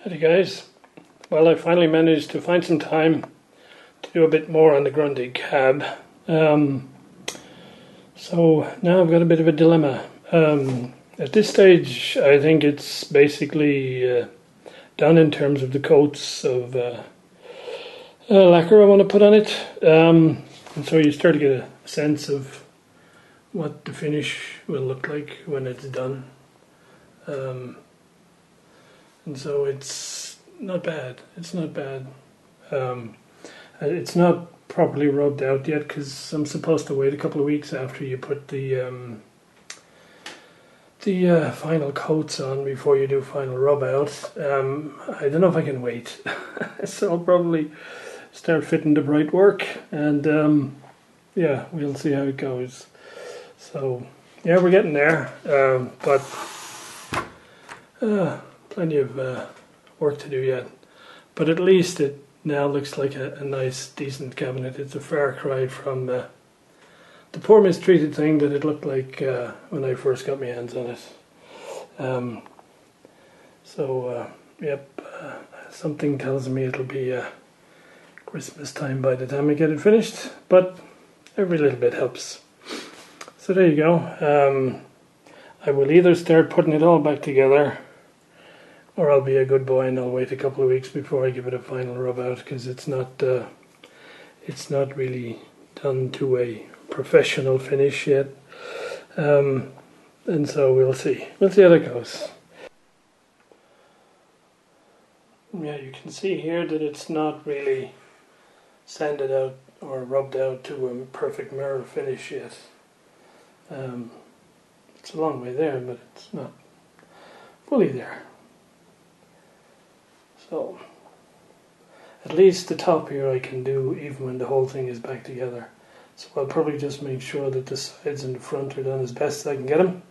Hey guys, well I finally managed to find some time to do a bit more on the Grundig cab. So now I've got a bit of a dilemma. At this stage I think it's basically done in terms of the coats of lacquer I want to put on it. And so you start to get a sense of what the finish will look like when it's done. And so it's not bad. It's not bad. It's not properly rubbed out yet because I'm supposed to wait a couple of weeks after you put the final coats on before you do final rub out. I don't know if I can wait, so I'll probably start fitting the bright work, and yeah, we'll see how it goes. So yeah, we're getting there, but plenty of work to do yet. But at least it now looks like a nice, decent cabinet. It's a far cry from the poor mistreated thing that it looked like when I first got my hands on it. Yep, something tells me it'll be Christmas time by the time I get it finished, but every little bit helps. So there you go. I will either start putting it all back together, or I'll be a good boy and I'll wait a couple of weeks before I give it a final rub out, because it's not really done to a professional finish yet. And so we'll see how that goes. Yeah, you can see here that it's not really sanded out or rubbed out to a perfect mirror finish yet. It's a long way there, but it's not fully there. So at least the top here I can do even when the whole thing is back together. So I'll probably just make sure that the sides and the front are done as best I can get them,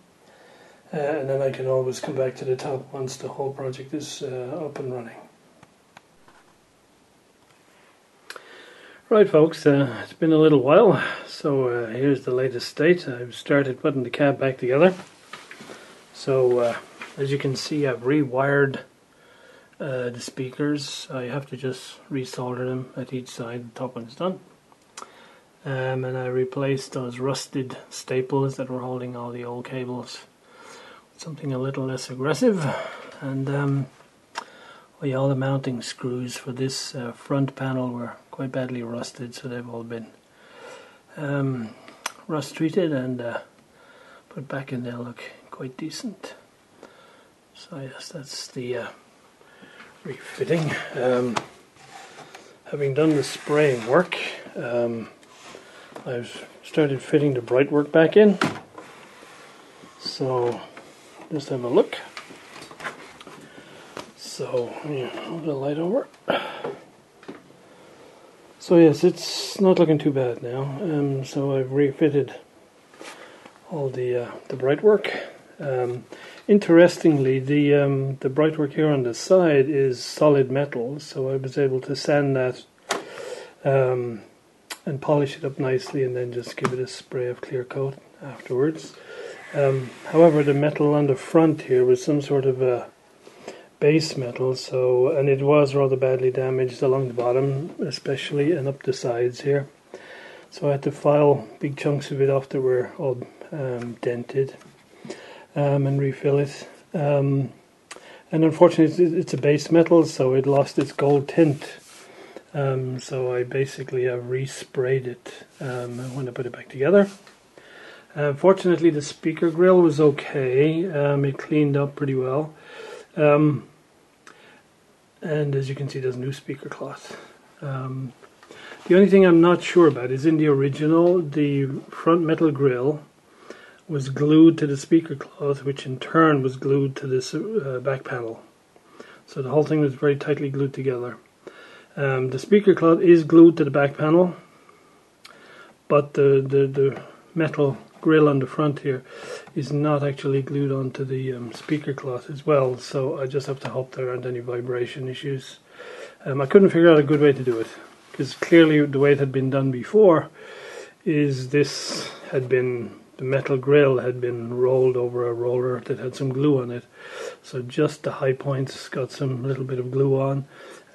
and then I can always come back to the top once the whole project is up and running. Right folks, it's been a little while, so here's the latest state. I've started putting the cab back together. So as you can see, I've rewired the speakers. I have to just resolder them at each side. The top one's done. And I replaced those rusted staples that were holding all the old cables with something a little less aggressive. And all the mounting screws for this front panel were quite badly rusted, so they've all been rust treated and put back, and they'll look quite decent. So yes, that's the refitting. Having done the spraying work, I've started fitting the bright work back in. So just have a look. So yeah, move the light over. So yes, it's not looking too bad now. So I've refitted all the bright work. Interestingly, the bright work here on the side is solid metal, so I was able to sand that and polish it up nicely, and then just give it a spray of clear coat afterwards. However, the metal on the front here was some sort of a base metal, and it was rather badly damaged along the bottom especially, and up the sides here. So I had to file big chunks of it off that were all dented, and refill it. And unfortunately it's a base metal, so it lost its gold tint. So I basically have resprayed it when I put it back together. Fortunately the speaker grill was okay. It cleaned up pretty well. And as you can see, there's new speaker cloth. The only thing I'm not sure about is in the original, the front metal grill was glued to the speaker cloth, which in turn was glued to this back panel. So the whole thing was very tightly glued together. The speaker cloth is glued to the back panel, but the metal grill on the front here is not actually glued onto the speaker cloth as well, so I just have to hope there aren't any vibration issues. I couldn't figure out a good way to do it, because clearly the way it had been done before is the metal grill had been rolled over a roller that had some glue on it, So just the high points got some little bit of glue on,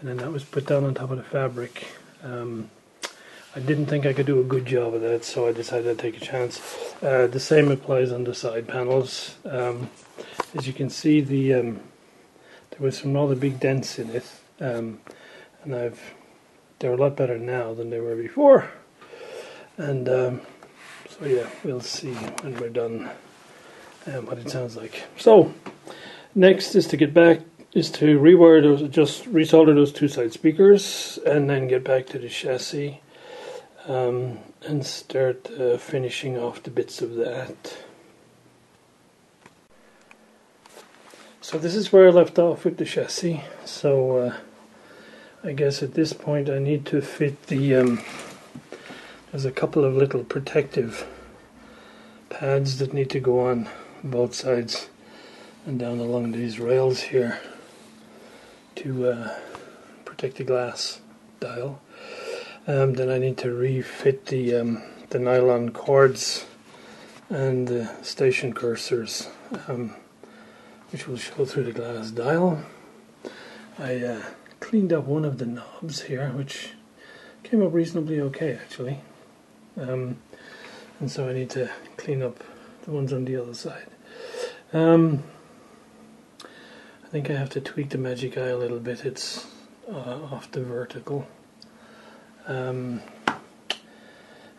and then that was put down on top of the fabric. I didn't think I could do a good job of that, so I decided to take a chance. The same applies on the side panels. As you can see, there was some rather big dents in it, and they're a lot better now than they were before. And so yeah, we'll see when we're done what it sounds like. So next is to rewire those, just resolder those two side speakers, and then get back to the chassis and start finishing off the bits of that. So this is where I left off with the chassis. So I guess at this point I need to fit the there's a couple of little protective pads that need to go on both sides and down along these rails here to protect the glass dial. Then I need to refit the nylon cords and the station cursors, which will show through the glass dial. I cleaned up one of the knobs here, which came up reasonably okay actually. And so I need to clean up the ones on the other side. I think I have to tweak the magic eye a little bit. It's off the vertical. And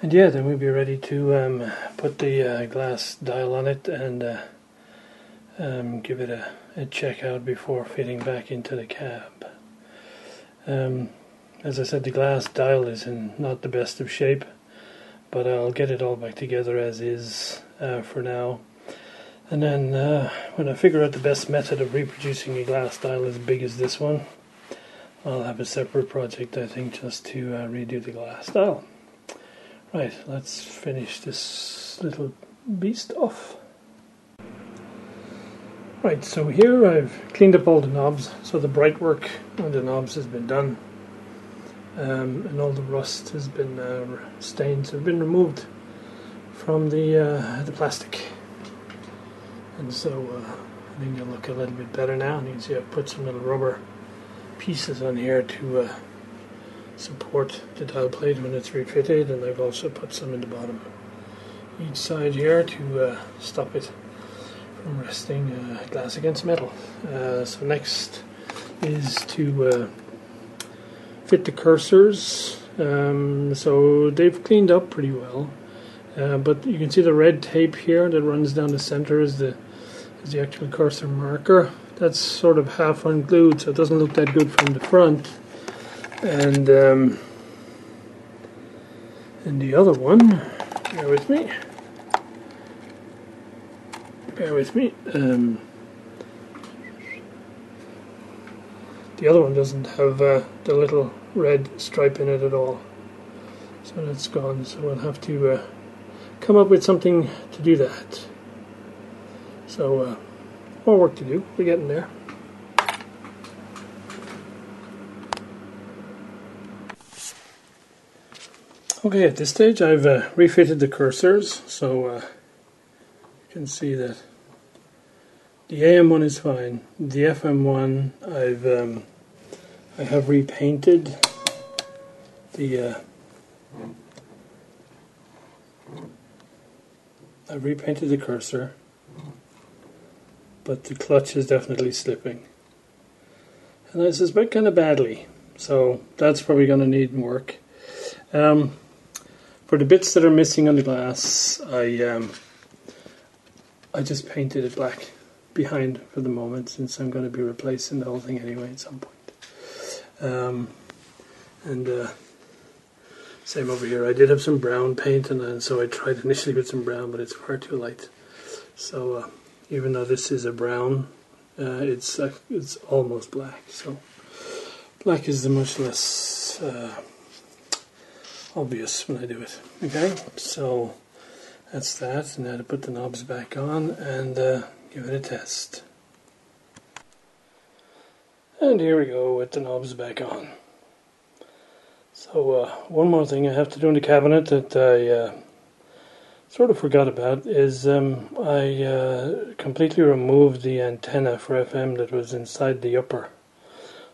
yeah, then we'll be ready to put the glass dial on it and give it a check out before fitting back into the cab. As I said, the glass dial is in not the best of shape, but I'll get it all back together as is for now. And then when I figure out the best method of reproducing a glass dial as big as this one, I'll have a separate project, I think, just to redo the glass dial. Right, let's finish this little beast off. Right, so here I've cleaned up all the knobs, so the bright work on the knobs has been done, and all the rust has been stains have been removed from the plastic, and so I think it'll look a little bit better now. And you can see I've put some little rubber pieces on here to support the dial plate when it's refitted, and I've also put some in the bottom each side here to stop it from resting glass against metal. So next is to fit the cursors. So they've cleaned up pretty well, but you can see the red tape here that runs down the center is the actual cursor marker. That's sort of half unglued, so it doesn't look that good from the front. And the other one, bear with me. The other one doesn't have the little red stripe in it at all, so that's gone. So we'll have to come up with something to do that. So more work to do. We're getting there. Okay, at this stage I've refitted the cursors, so you can see that the AM one is fine. The FM one I have repainted I've repainted the cursor, but the clutch is definitely slipping, and I suspect kind of badly, so that's probably going to need work. For the bits that are missing on the glass, I just painted it black behind for the moment, since I'm going to be replacing the whole thing anyway at some point. Same over here. I did have some brown paint, and so I tried initially with some brown, but it's far too light. So even though this is a brown, it's almost black. So black is the much less obvious when I do it. Okay, so that's that. Now to put the knobs back on and give it a test. And here we go with the knobs back on. So one more thing I have to do in the cabinet that I sort of forgot about is I completely removed the antenna for FM that was inside the upper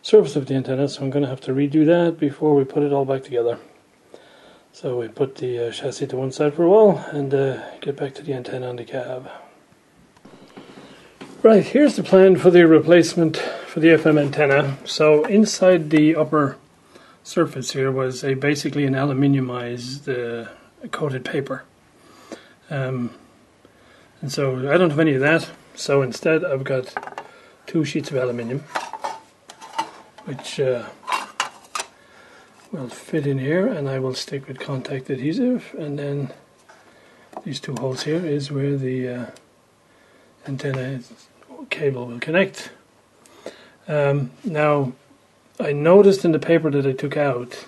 surface of the antenna, so I'm going to have to redo that before we put it all back together. So we put the chassis to one side for a while and get back to the antenna on the cab. Right, here's the plan for the replacement for the FM antenna. So inside the upper surface here was basically an aluminiumized coated paper. And so I don't have any of that, so instead I've got 2 sheets of aluminium, which will fit in here, and I will stick with contact adhesive, and then these 2 holes here is where the antenna cable will connect. Now I noticed in the paper that I took out,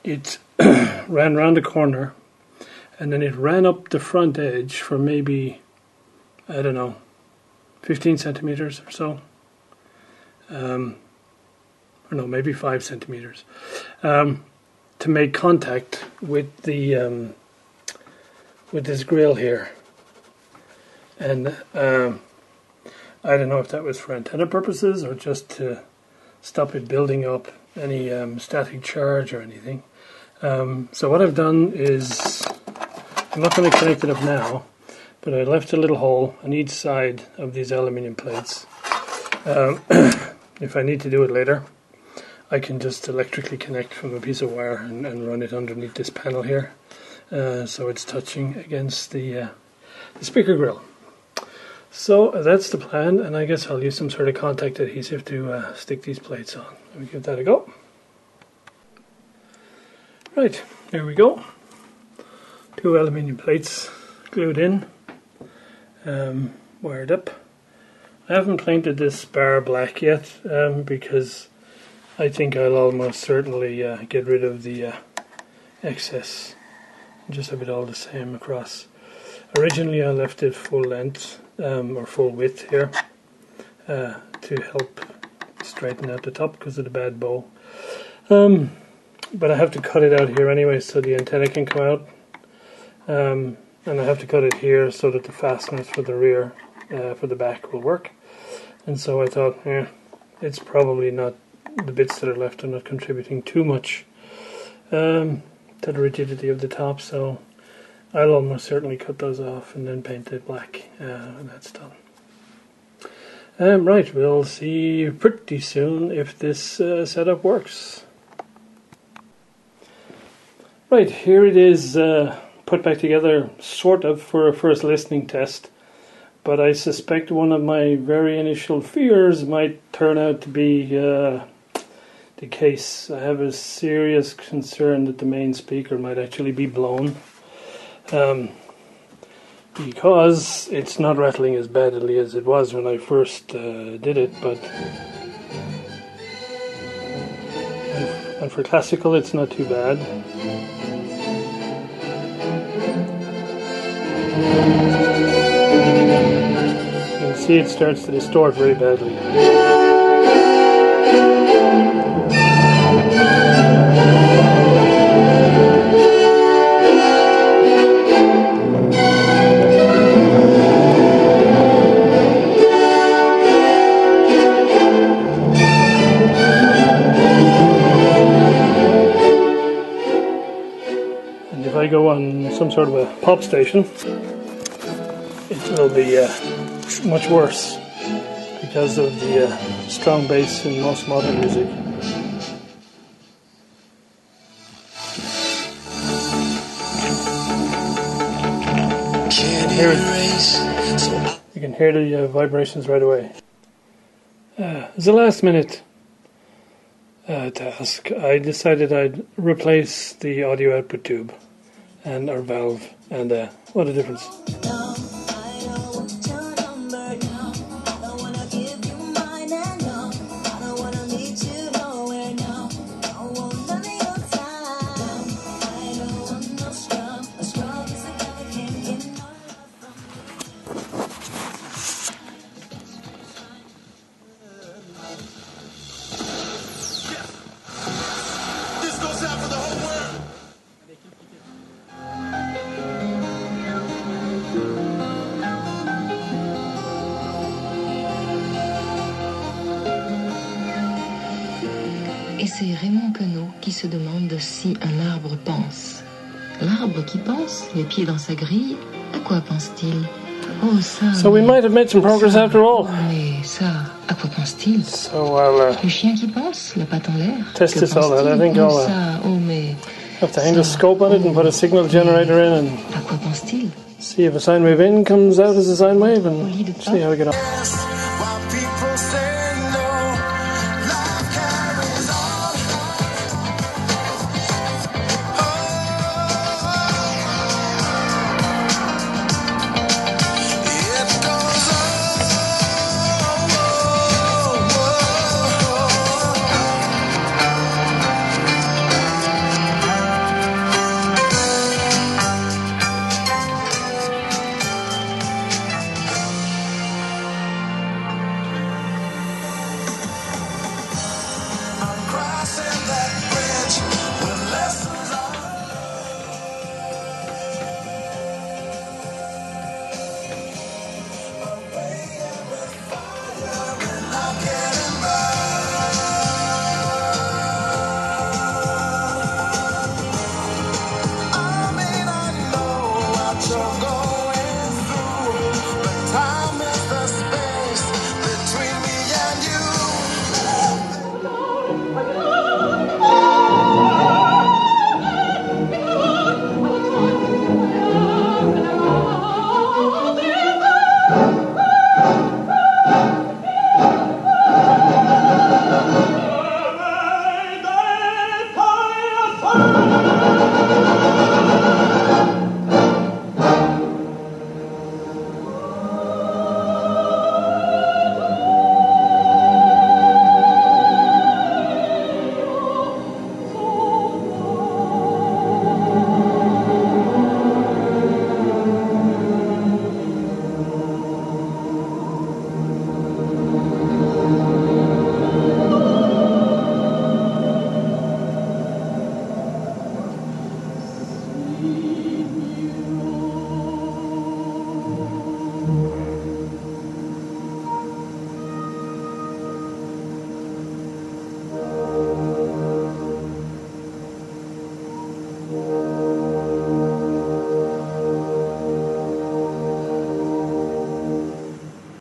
it ran around the corner and then it ran up the front edge for maybe, I don't know, 15 centimeters or so. Or no, maybe 5 centimeters. To make contact with the with this grill here. And I don't know if that was for antenna purposes or just to stop it building up any static charge or anything. So what I've done is, I'm not going to connect it up now, but I left a little hole on each side of these aluminium plates. If I need to do it later, I can just electrically connect from a piece of wire and run it underneath this panel here, so it's touching against the speaker grill. So that's the plan, and I guess I'll use some sort of contact adhesive to stick these plates on. Let me give that a go. Right, there we go. 2 aluminium plates glued in, wired up. I haven't painted this bar black yet because I think I'll almost certainly get rid of the excess and just have it all the same across. Originally I left it full length or full width here to help straighten out the top because of the bad bow. But I have to cut it out here anyway so the antenna can come out. And I have to cut it here so that the fasteners for the rear, for the back will work. And so I thought, it's probably not, the bits that are left are not contributing too much to the rigidity of the top, so I'll almost certainly cut those off and then paint it black when that's done. Right, we'll see pretty soon if this setup works. Right, here it is put back together sort of for a first listening test, but I suspect one of my very initial fears might turn out to be the case. I have a serious concern that the main speaker might actually be blown. Because it's not rattling as badly as it was when I first did it, but and for classical it's not too bad. You can see it starts to distort very badly. If I go on some sort of a pop station, it will be much worse because of the strong bass in most modern music. You can hear the vibrations right away. As a last minute task, I decided I'd replace the audio output tube and our valve, and what a difference. Et c'est Raymond Queneau qui se demande si un arbre pense. L'arbre qui pense, les pieds dans sa grille, à quoi pense-t-il? Oh, ça. So we might have made some progress ça, after all. Mais ça, à quoi pense-t-il? So I'll Le chien qui pense, la patte en l'air. test Que this all out. I think oh, I'll ça, oh, mais have to hang the scope on it and put a signal generator in and à quoi pense-t-il? see if a sine wave in comes out as a sine wave Au and lit de see how we get on. Yes.